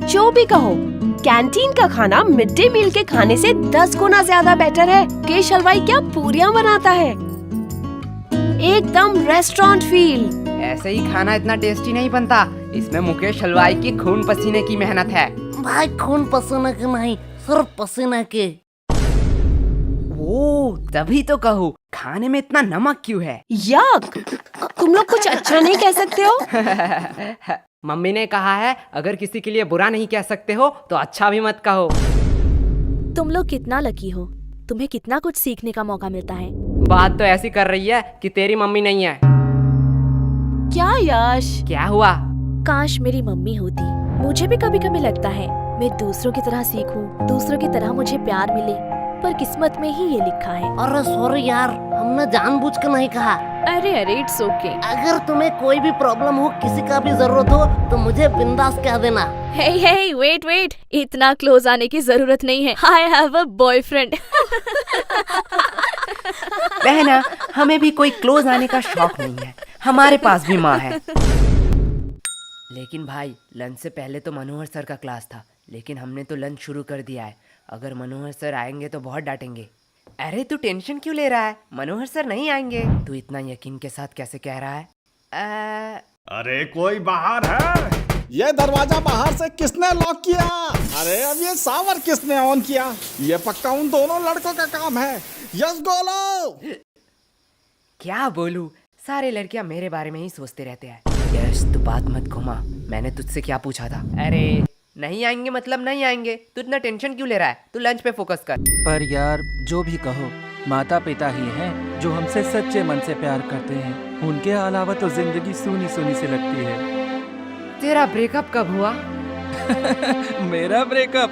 जो भी कहो, कैंटीन का खाना मिड डे मील के खाने से 10 गुना ज्यादा बेटर है। मुकेश हलवाई क्या पूरियां बनाता है, एकदम रेस्टोरेंट फील। ऐसे ही खाना इतना टेस्टी नहीं बनता, इसमें मुकेश हलवाई की खून पसीने की मेहनत है। भाई खून पसीने के नहीं, सिर्फ पसीने के। ओ, तभी तो कहूँ खाने में इतना नमक क्यों है। यक, तुम लोग कुछ अच्छा नहीं कह सकते हो? मम्मी ने कहा है अगर किसी के लिए बुरा नहीं कह सकते हो तो अच्छा भी मत कहो। तुम लोग कितना लकी हो, तुम्हें कितना कुछ सीखने का मौका मिलता है। बात तो ऐसी कर रही है कि तेरी मम्मी नहीं है। क्या यश? क्या हुआ? काश मेरी मम्मी होती। मुझे भी कभी कभी लगता है मैं दूसरों की तरह सीखूं, दूसरों की तरह मुझे प्यार मिले, पर किस्मत में ही ये लिखा है। अरे सॉरी यार, हमने जानबूझ कर नहीं कहा। अरे इट्स ओके। अगर तुम्हें कोई भी प्रॉब्लम हो, किसी का भी जरूरत हो तो मुझे बिंदास कह देना। हे वेट, इतना क्लोज आने की जरूरत नहीं है। I have a boyfriend. बहना, हमें भी कोई क्लोज आने का शौक नहीं है, हमारे पास भी माँ है। लेकिन भाई, लंच से पहले तो मनोहर सर का क्लास था, लेकिन हमने तो लंच शुरू कर दिया है। अगर मनोहर सर आएंगे तो बहुत डांटेंगे। अरे तू टेंशन क्यों ले रहा है, मनोहर सर नहीं आएंगे। तू इतना यकीन के साथ कैसे कह रहा है? अरे कोई बाहर है? ये दरवाजा बाहर से किसने लॉक किया? अरे अब ये सावर किसने ऑन किया? ये पक्का उन दोनों लड़कों का काम है। यस गोलो। क्या बोलूं, सारे लड़कियां मेरे बारे में ही सोचते रहते हैं। यश तू बात मत घुमा, मैंने तुझसे क्या पूछा था? अरे नहीं आएंगे मतलब नहीं आएंगे, तू इतना टेंशन क्यों ले रहा है? तू लंच पे फोकस कर। पर यार जो भी कहो, माता पिता ही हैं जो हमसे सच्चे मन से प्यार करते हैं। उनके अलावा तो जिंदगी सूनी सूनी सी लगती है। तेरा ब्रेकअप कब हुआ? मेरा ब्रेकअप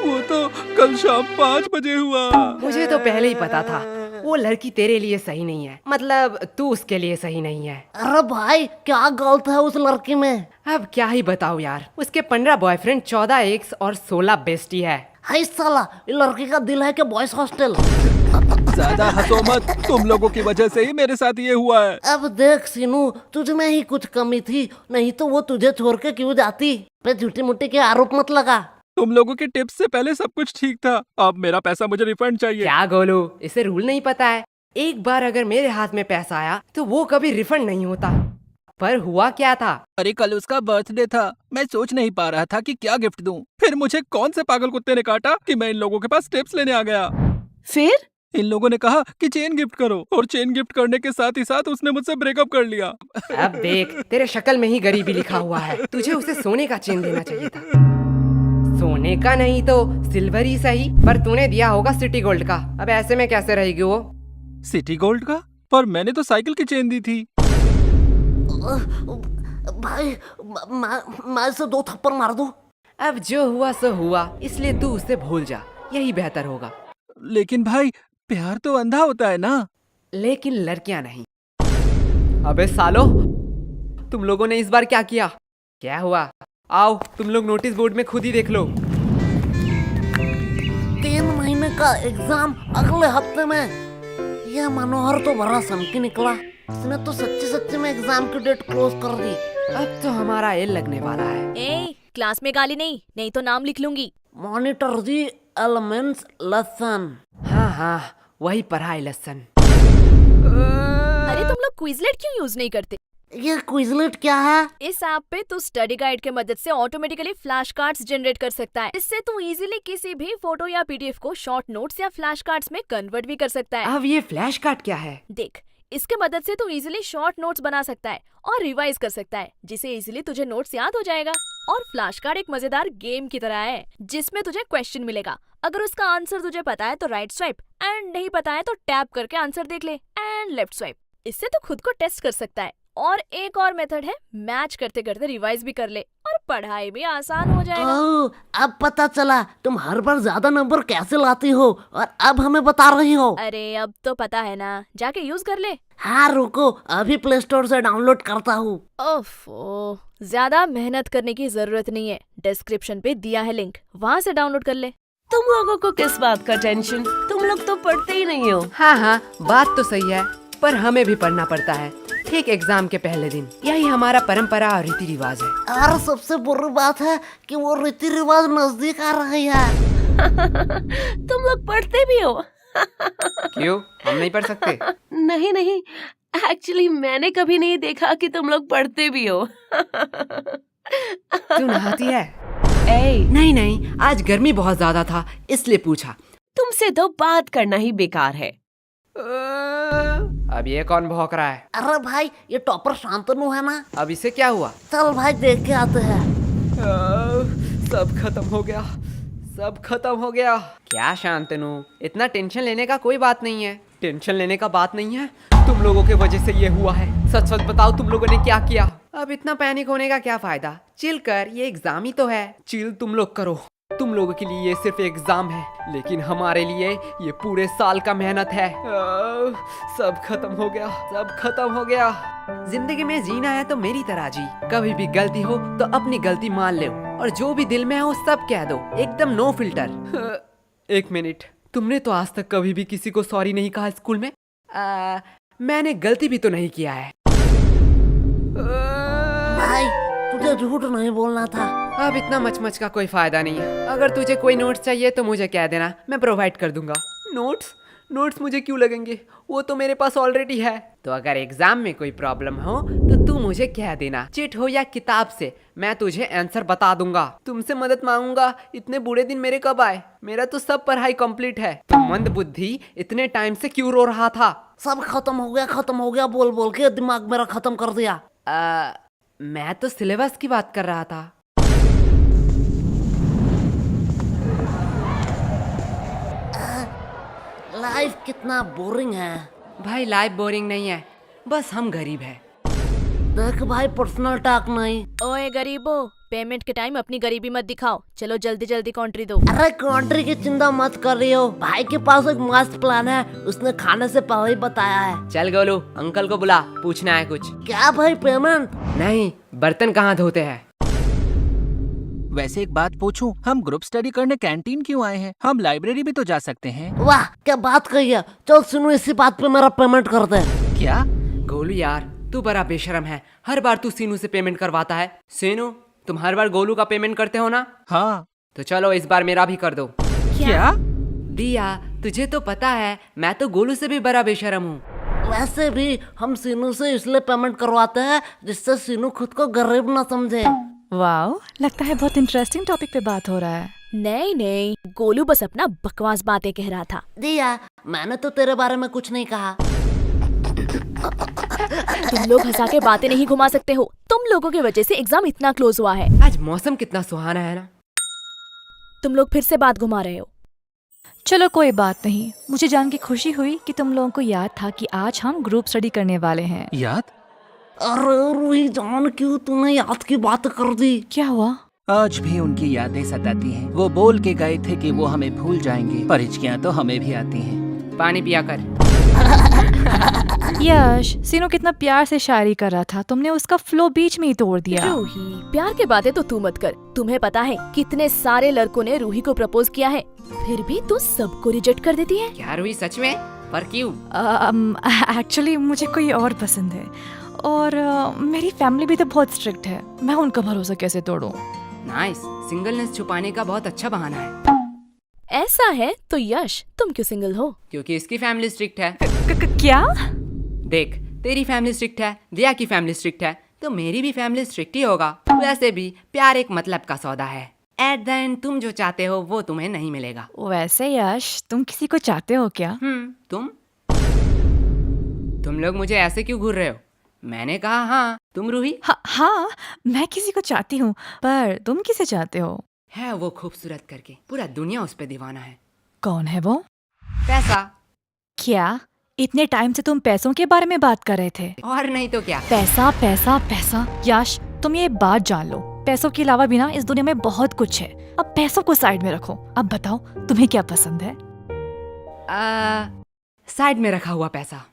वो तो कल शाम 5 बजे हुआ। मुझे तो पहले ही पता था वो लड़की तेरे लिए सही नहीं है, मतलब तू उसके लिए सही नहीं है। अरे भाई क्या गलत है उस लड़की में? अब क्या ही बताओ यार, उसके 15 बॉयफ्रेंड, 14 एक्स और 16 बेस्टी है। हाय साला, ये लड़की का दिल है कि बॉयज हॉस्टल। ज्यादा हंसो मत, तुम लोगों की वजह से ही मेरे साथ ये हुआ है। अब देख सीनू, तुझ में ही कुछ कमी थी, नहीं तो वो तुझे छोड़ के क्यों जाती? पे झूठी मुट्ठी के आरोप मत लगा। तुम लोगों के टिप्स से पहले सब कुछ ठीक था, अब मेरा पैसा मुझे रिफंड चाहिए। क्या गोलू, इसे रूल नहीं पता है? एक बार अगर मेरे हाथ में पैसा आया तो वो कभी रिफंड नहीं होता। पर हुआ क्या था? अरे कल उसका बर्थडे था, मैं सोच नहीं पा रहा था कि क्या गिफ्ट दूं। फिर मुझे कौन से पागल कुत्ते ने काटा कि मैं इन लोगों के पास टिप्स लेने आ गया। फिर इन लोगों ने कहा कि चेन गिफ्ट करो, और चेन गिफ्ट करने के साथ ही साथ उसने मुझसे ब्रेकअप कर लिया। अब देख, तेरे शक्ल में ही गरीबी लिखा हुआ है। तुझे उसे सोने का चेन देना चाहिए था। सोने का नहीं तो सिल्वर ही सही, पर तूने दिया होगा सिटी गोल्ड का। अब ऐसे में कैसे रहेगी वो? सिटी गोल्ड का? पर मैंने तो साइकिल की चेन दी थी। भाई मैं इसे 2 थप्पड़ मार दूं? अब जो हुआ सो हुआ, इसलिए तू उसे भूल जा, यही बेहतर होगा। लेकिन भाई प्यार तो अंधा होता है ना। लेकिन लड़कियां नहीं। अबे सालो, तुम लोगों ने इस बार क्या किया? क्या हुआ? आओ तुम लोग नोटिस बोर्ड में खुद ही देख लो। 3 महीने का एग्जाम अगले हफ्ते में। यह मनोहर तो बड़ा सनकी निकला, इसने तो सच्ची में एग्जाम की डेट क्लोज कर दी। अब तो हमारा एल लगने वाला है। ए, क्लास में गाली नहीं तो नाम लिख लूंगी। Monitor the elements lesson. हाँ, वही पढ़ाई लेसन। अरे तुम लोग क्विजलेट क्यों यूज नहीं करते? ये क्विजलेट क्या है? इस ऐप पे तू स्टडी गाइड के मदद से ऑटोमेटिकली फ्लैश कार्ड्स जनरेट कर सकता है। इससे तू इजीली किसी भी फोटो या पीडीएफ को शॉर्ट नोट्स या फ्लैश कार्ड्स में कन्वर्ट भी कर सकता है। अब ये फ्लैश कार्ड क्या है? देख, इसके मदद से तू इजीली शॉर्ट नोट्स बना सकता है और रिवाइज कर सकता है, जिससे इजीली तुझे नोट्स याद हो जाएगा। और फ्लैश कार्ड एक मजेदार गेम की तरह है, जिसमें तुझे क्वेश्चन मिलेगा। अगर उसका आंसर तुझे पता है तो राइट स्वाइप, एंड नहीं पता है तो टैप करके आंसर देख ले, एंड लेफ्ट स्वाइप। इससे तू खुद को टेस्ट कर सकता है। और एक और मेथड है, मैच करते करते रिवाइज भी कर ले और पढ़ाई भी आसान हो जाएगा। ओह, अब पता चला तुम हर बार ज्यादा नंबर कैसे लाती हो, और अब हमें बता रही हो। अरे अब तो पता है ना, जाके यूज कर ले। हाँ रुको, अभी प्ले स्टोर से डाउनलोड करता हूँ। ओफो, ज्यादा मेहनत करने की जरूरत नहीं है, डिस्क्रिप्शन पे दिया है लिंक, वहाँ से डाउनलोड कर ले। तुम लोगों को किस बात का टेंशन? तुम लोग तो पढ़ते ही नहीं हो। हाँ, बात तो सही है, पर हमें भी पढ़ना पड़ता है। ठीक एग्जाम के पहले दिन। यही हमारा परंपरा और रीति रिवाज है। और सबसे बुरी बात है कि वो रीति रिवाज नजदीक आ रही है। तुम लोग पढ़ते भी हो? क्यों, हम नहीं पढ़ सकते? नहीं नहीं, एक्चुअली मैंने कभी नहीं देखा कि तुम लोग पढ़ते भी हो। तू नहाती है? ए, नहीं नहीं, आज गर्मी बहुत ज्यादा था इसलिए पूछा। तुमसे तो बात करना ही बेकार है। अब ये कौन भौंक रहा है? अरे भाई, ये टॉपर शांतनु है ना? अब इसे क्या हुआ? चल भाई देख के आते हैं। सब खत्म हो गया, सब खत्म हो गया। क्या शांतनु, इतना टेंशन लेने का कोई बात नहीं है। टेंशन लेने का बात नहीं है, तुम लोगों के वजह से ये हुआ है। सच सच बताओ, तुम लोगों ने क्या किया? अब इतना पैनिक होने का क्या फायदा? चिल कर, ये एग्जाम ही तो है। चिल तुम लोग करो। तुम लोगों के लिए ये सिर्फ एग्जाम है, लेकिन हमारे लिए ये पूरे साल का मेहनत है। सब खत्म हो गया, सब खत्म हो गया। जिंदगी में जीना है तो मेरी तरह जी। कभी भी गलती हो तो अपनी गलती मान लो, और जो भी दिल में हो सब कह दो, एकदम नो फिल्टर। एक मिनट, तुमने तो आज तक कभी भी किसी को सॉरी नहीं कहा स्कूल में? मैंने गलती भी तो नहीं किया है। भाई तुझे झूठ नहीं बोलना था। अब इतना मचमच का कोई फायदा नहीं है। अगर तुझे कोई नोट्स चाहिए तो मुझे कह देना, मैं प्रोवाइड कर दूंगा। नोट्स? नोट्स मुझे क्यों लगेंगे? वो तो मेरे पास ऑलरेडी है। तो अगर एग्जाम में कोई प्रॉब्लम हो तो तू मुझे कह देना, चिट हो या किताब से, मैं तुझे आंसर बता दूंगा। तुमसे मदद मांगूंगा। इतने बुरे दिन मेरे कब आए? मेरा तो सब पढ़ाई कंप्लीट है। तो मंद बुद्धि इतने टाइम से क्यों रो रहा था? सब खत्म हो गया बोल बोल के दिमाग मेरा खत्म कर दिया। मैं तो सिलेबस की बात कर रहा था। लाइफ कितना बोरिंग है। भाई लाइफ बोरिंग नहीं है, बस हम गरीब हैं। देख भाई, पर्सनल टॉक नहीं। ओए गरीबो, पेमेंट के टाइम अपनी गरीबी मत दिखाओ। चलो जल्दी जल्दी कॉन्ट्री दो। अरे कंट्री की चिंता मत कर रही हो, भाई के पास एक मस्त प्लान है, उसने खाने से पहले ही बताया है। चल गोलू, अंकल को बुला, पूछना है कुछ। क्या भाई, पेमेंट? नहीं, बर्तन कहाँ धोते हैं? वैसे एक बात पूछूं, हम ग्रुप स्टडी करने कैंटीन क्यों आए हैं? हम लाइब्रेरी भी तो जा सकते हैं। वाह क्या बात कही है। चल सुनो, इसी बात पे मेरा पेमेंट कर दे। क्या? गोलू यार, तू बड़ा बेशरम है। हर बार तू सीनू से पेमेंट करवाता है। सीनू, तुम हर बार गोलू का पेमेंट करते हो ना? हाँ। तो चलो इस बार मेरा भी कर दो। क्या? दिया, तुझे तो पता है मैं तो गोलू से भी बड़ा बेशरम हूँ। वैसे भी हम सीनू से इसलिए पेमेंट करवाते हैं जिससे सीनू खुद को गरीब ना समझे। वाओ, लगता है बहुत इंटरेस्टिंग टॉपिक पे बात हो रहा है। नहीं नहीं, गोलू बस अपना बकवास बातें कह रहा था। दिया, मैंने तो तेरे बारे में कुछ नहीं कहा। तुम लोग हंसा के बातें नहीं घुमा सकते हो। तुम लोगों की वजह से एग्जाम इतना क्लोज हुआ है। आज मौसम कितना सुहाना है ना। तुम लोग फिर से बात घुमा रहे हो। चलो कोई बात नहीं, मुझे जान के खुशी हुई कि तुम लोगों को याद था कि आज हम ग्रुप स्टडी करने वाले हैं। याद? अरे रूही जान, क्यों तूने याद की बात कर दी? क्या हुआ? आज भी उनकी यादें सताती हैं। वो बोल के गए थे कि वो हमें भूल जाएंगे, पर हिचकियां तो हमें भी आती हैं। पानी पिया कर। यश, सीनू कितना प्यार से शायरी कर रहा था, तुमने उसका फ्लो बीच में ही तोड़ दिया। रूही, प्यार के बातें तो तू मत कर। तुम्हें पता है कितने सारे लड़कों ने रूही को प्रपोज किया है, फिर भी तू सबको रिजेक्ट कर देती है। क्या रूही, सच में? पर क्यों? एक्चुअली मुझे कोई और पसंद है, और मेरी फैमिली भी तो बहुत स्ट्रिक्ट है। मैं उनका भरोसा कैसे तोड़ूं? नाइस, सिंगलनेस छुपाने का बहुत अच्छा बहाना है। ऐसा है तो यश, तुम क्यों सिंगल हो? क्योंकि इसकी फैमिली स्ट्रिक्ट है। क्या? देख, तेरी फैमिली स्ट्रिक्ट है, दिया की फैमिली स्ट्रिक्ट है, तो मेरी भी फैमिली स्ट्रिक्ट ही होगा। वैसे भी प्यार एक मतलब का सौदा है। एट द एंड तुम जो चाहते हो वो तुम्हें नहीं मिलेगा। वैसे यश, तुम किसी को चाहते हो क्या? तुम लोग मुझे ऐसे क्यों घूर रहे हो? मैंने कहा हाँ। तुम रूही? हाँ, मैं किसी को चाहती हूँ, पर तुम किसे चाहते हो? है वो खूबसूरत करके, पूरा दुनिया उस पे दीवाना है। कौन है वो? पैसा। क्या इतने टाइम से तुम पैसों के बारे में बात कर रहे थे? और नहीं तो क्या। पैसा पैसा पैसा। यश, तुम ये बात जान लो, पैसों के अलावा भी ना इस दुनिया में बहुत कुछ है। अब पैसों को साइड में रखो। अब बताओ तुम्हें क्या पसंद है? साइड में रखा हुआ पैसा।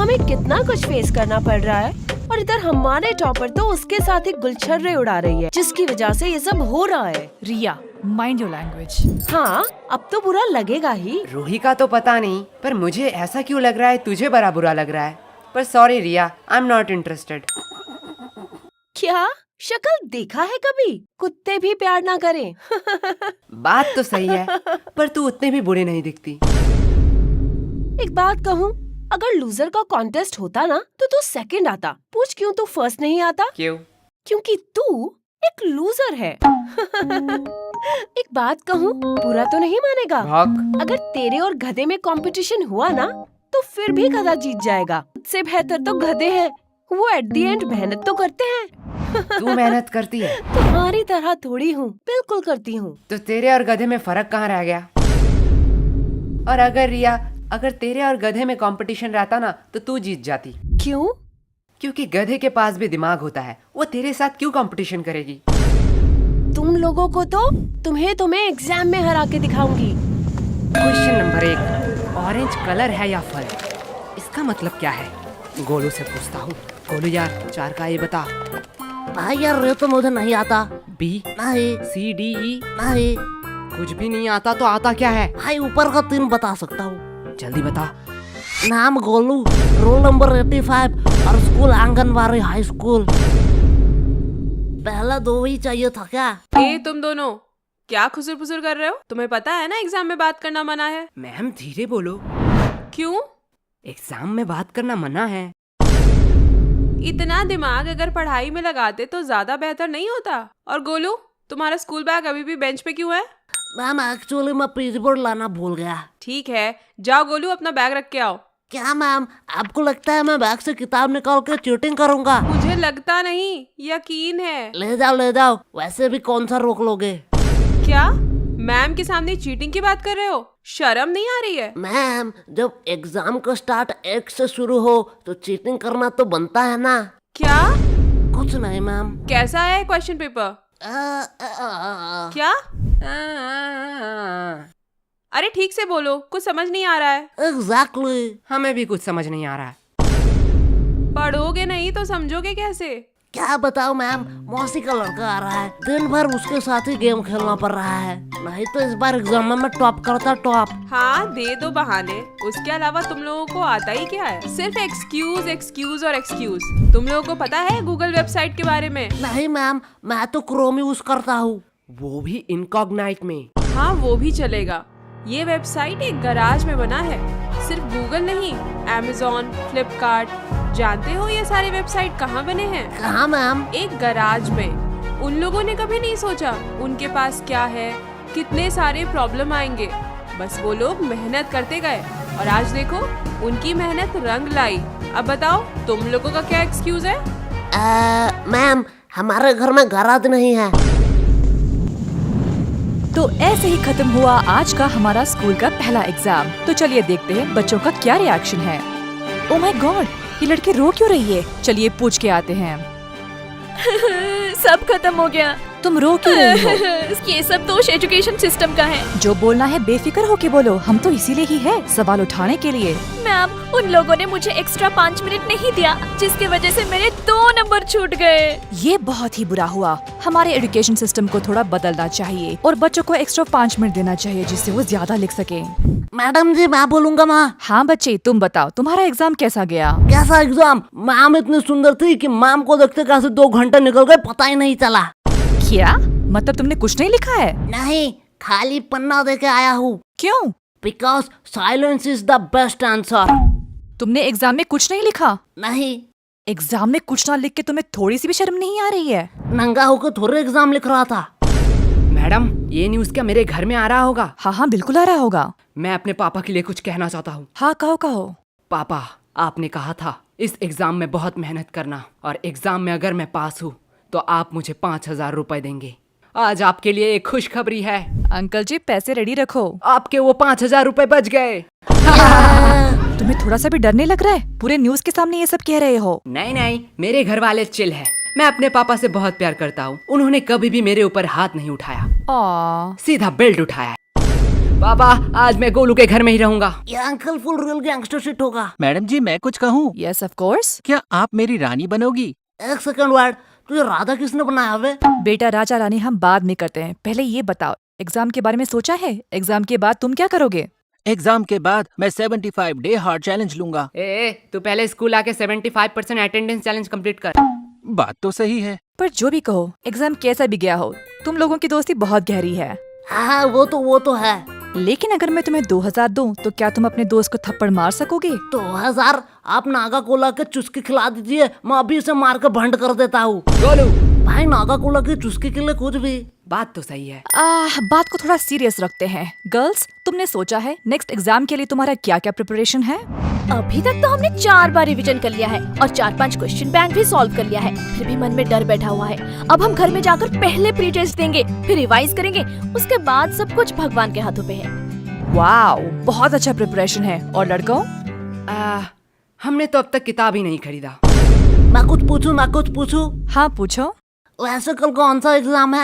हमें कितना कुछ फेस करना पड़ रहा है, और इधर हमारे टॉपर तो उसके साथ एक गुलछर्रे उड़ा रही है, जिसकी वजह से ये सब हो रहा है। रिया, माइंड योर लैंग्वेज। हाँ, अब तो बुरा लगेगा ही। रूही का तो पता नहीं, पर मुझे ऐसा क्यों लग रहा है तुझे बड़ा बुरा लग रहा है। पर sorry Riya, I am not interested. क्या शक्ल देखा है कभी? कुत्ते भी प्यार ना करें। बात तो सही है, पर तू उतने भी बुरे नहीं दिखती। एक बात कहूँ, अगर लूजर का कॉन्टेस्ट होता ना तो तू सेकंड आता। पूछ क्यों तू फर्स्ट नहीं आता? क्यों? क्योंकि तू एक लूजर है। एक बात कहूँ, बुरा तो नहीं मानेगा? भौक। अगर तेरे और गधे में कंपटीशन हुआ ना तो फिर भी गधा जीत जाएगा। उससे बेहतर तो गधे हैं, वो एट द एंड मेहनत तो करते हैं। तू मेहनत करती है? तुम्हारी तरह थोड़ी हूँ, बिल्कुल करती हूँ। तो तेरे और गधे में फर्क कहाँ रह गया? और अगर रिया, अगर तेरे और गधे में कंपटीशन रहता ना तो तू जीत जाती। क्यों? क्योंकि गधे के पास भी दिमाग होता है, वो तेरे साथ क्यों कंपटीशन करेगी? तुम लोगों को तो तुम्हें एग्जाम में हरा के दिखाऊंगी। क्वेश्चन नंबर 1, ऑरेंज कलर है या फल? इसका मतलब क्या है? गोलू से पूछता हूँ। गोलू यार, 4 का ये बता। भाई यार ये तो मुझे नहीं आता। बी, नहीं सी, डी, ई? नहीं कुछ भी नहीं आता तो आता क्या है? भाई, ऊपर का 3 बता सकता हूँ। जल्दी बता। नाम गोलू, रोल नंबर 85 और स्कूल आंगनबाड़ी हाई स्कूल। पहला 2 ही चाहिए था क्या? ए तुम दोनों क्या खुसुर फुसुर कर रहे हो? तुम्हें पता है ना एग्जाम में बात करना मना है। मैम धीरे बोलो। क्यों? एग्जाम में बात करना मना है। इतना दिमाग अगर पढ़ाई में लगाते तो ज्यादा बेहतर नहीं होता। और गोलू, तुम्हारा स्कूल बैग अभी भी बेंच पे क्यों है? मैम एक्चुअली मैं पेज बोर्ड लाना भूल गया। ठीक है, जाओ गोलू अपना बैग रख के आओ। क्या मैम, आपको लगता है मैं बैग से किताब निकाल के चीटिंग करूंगा? मुझे लगता नहीं, यकीन है। ले जाओ, वैसे भी कौन सा रोक लोगे? क्या मैम के सामने चीटिंग की बात कर रहे हो? शर्म नहीं आ रही है? मैम, जब एग्जाम का स्टार्ट 1 से शुरू हो तो चीटिंग करना तो बनता है ना। क्या? कुछ नहीं मैम। कैसा है क्वेश्चन पेपर? क्या? अरे ठीक से बोलो, कुछ समझ नहीं आ रहा है। एग्जैक्टली। हमें भी कुछ समझ नहीं आ रहा है। पढ़ोगे नहीं तो समझोगे कैसे? क्या बताओ मैम, मौसी का लड़का आ रहा है, दिन भर उसके साथ ही गेम खेलना पड़ रहा है। नहीं तो इस बार एग्जाम में मैं टॉप करता टॉप। हाँ दे दो बहाने, उसके अलावा तुम लोगों को आता ही क्या है? सिर्फ एक्सक्यूज एक्सक्यूज और एक्सक्यूज। तुम लोगों को पता है गूगल वेबसाइट के बारे में? नहीं मैम, मैं तो क्रोम यूज करता हूँ। वो भी इनकॉग्नाइट में। हाँ वो भी चलेगा। ये वेबसाइट एक गराज में बना है। सिर्फ गूगल नहीं, Amazon, फ्लिपकार्ट, जानते हो ये सारे वेबसाइट कहाँ बने हैं? कहाँ मैम? एक गराज में। उन लोगों ने कभी नहीं सोचा उनके पास क्या है, कितने सारे प्रॉब्लम आएंगे। बस वो लोग मेहनत करते गए और आज देखो उनकी मेहनत रंग लाई। अब बताओ तुम लोगों का क्या एक्सक्यूज है? मैम, हमारे घर में गराज नहीं है। तो ऐसे ही खत्म हुआ आज का हमारा स्कूल का पहला एग्जाम। तो चलिए देखते हैं बच्चों का क्या रिएक्शन है। ओह माय गॉड, ये लड़की रो क्यों रही है? चलिए पूछ के आते हैं। सब खत्म हो गया। तुम रो क्यों रही हो? ये सब दोष एजुकेशन सिस्टम का है। जो बोलना है बेफिक्र होके बोलो, हम तो इसीलिए ही है, सवाल उठाने के लिए। मैम, उन लोगों ने मुझे एक्स्ट्रा 5 मिनट नहीं दिया, जिसकी वजह से मेरे 2 नंबर छूट गए। ये बहुत ही बुरा हुआ। हमारे एजुकेशन सिस्टम को थोड़ा बदलना चाहिए और बच्चों को एक्स्ट्रा 5 मिनट देना चाहिए, जिससे वो ज्यादा लिख सके। मैडम जी, मैं बोलूंगा माँ। हाँ बच्चे, तुम बताओ तुम्हारा एग्जाम कैसा गया? कैसा एग्जाम? मैम इतनी सुंदर थी कि मैम को देखते कैसे 2 घंटे निकल गए पता ही नहीं चला। क्या मतलब तुमने कुछ नहीं लिखा है? नहीं, खाली पन्ना दे के आया हूँ। क्यों? Because silence is the best answer. तुमने एग्जाम में कुछ नहीं लिखा? नहीं। एग्जाम में कुछ ना लिख के तुम्हें थोड़ी सी भी शर्म नहीं आ रही है? नंगा होकर थोड़े एग्जाम लिख रहा था। मैडम, ये न्यूज़ क्या मेरे घर में आ रहा होगा? हाँ हाँ बिल्कुल आ रहा होगा। मैं अपने पापा के लिए कुछ कहना चाहता हूँ। हाँ कहो कहो। पापा, आपने कहा था इस एग्जाम में बहुत मेहनत करना और एग्जाम में अगर मैं पास हूँ तो आप मुझे 5,000 रुपए देंगे। आज आपके लिए एक खुशखबरी है। अंकल जी पैसे रेडी रखो। आपके वो 5,000 रुपए बच गए। तुम्हें थोड़ा सा भी डर नहीं लग रहा है? पूरे न्यूज के सामने ये सब कह रहे हो। नहीं नहीं, मेरे घर वाले चिल है। मैं अपने पापा से बहुत प्यार करता हूँ। उन्होंने कभी भी मेरे ऊपर हाथ नहीं उठाया, सीधा बेल्ट उठाया। पापा, आज मैं गोलू के घर में ही रहूंगा। ये uncle full real gangster shit होगा। मैडम जी, मैं कुछ कहूँ? Yes of course. क्या आप मेरी रानी बनोगी? एक सेकंड वर्ड, तुझे राधा किसने बनाया? वे बेटा, राजा रानी हम बाद में करते हैं, पहले ये बताओ एग्जाम के बारे में सोचा है? एग्जाम के बाद तुम क्या करोगे? एग्जाम के बाद मैं 75 डे हार्ड चैलेंज लूंगा। तू पहले स्कूल आके 75% अटेंडेंस चैलेंज कंप्लीट कर। बात तो सही है। पर जो भी कहो, एग्जाम कैसा भी गया हो, तुम लोगों की दोस्ती बहुत गहरी है। हाँ वो तो है। लेकिन अगर मैं तुम्हें 2000 दूं, तो क्या तुम अपने दोस्त को थप्पड़ मार सकोगे? 2000 आप नागा कोला के चुस्की खिला दीजिए, मैं अभी इसे मार के भंड कर देता हूँ। गोलू, भाई नागा कोला की चुस्की के लिए कुछ भी। बात तो सही है। बात को थोड़ा सीरियस रखते हैं। गर्ल्स, तुमने सोचा है नेक्स्ट एग्जाम के लिए तुम्हारा क्या क्या प्रिपरेशन है? अभी तक तो हमने 4 बार रिवीजन कर लिया है और 4-5 क्वेश्चन बैंक भी सॉल्व कर लिया है। फिर भी मन में डर बैठा हुआ है। अब हम घर में जाकर पहले प्री टेस्ट देंगे, फिर रिवाइज करेंगे, उसके बाद सब कुछ भगवान के हाथों पे है। वाओ, बहुत अच्छा प्रिपरेशन है। और लड़कों? हमने तो अब तक किताब ही नहीं खरीदा। मैं कुछ पूछूं? हाँ पूछो। वैसे कल कौन सा एग्जाम है?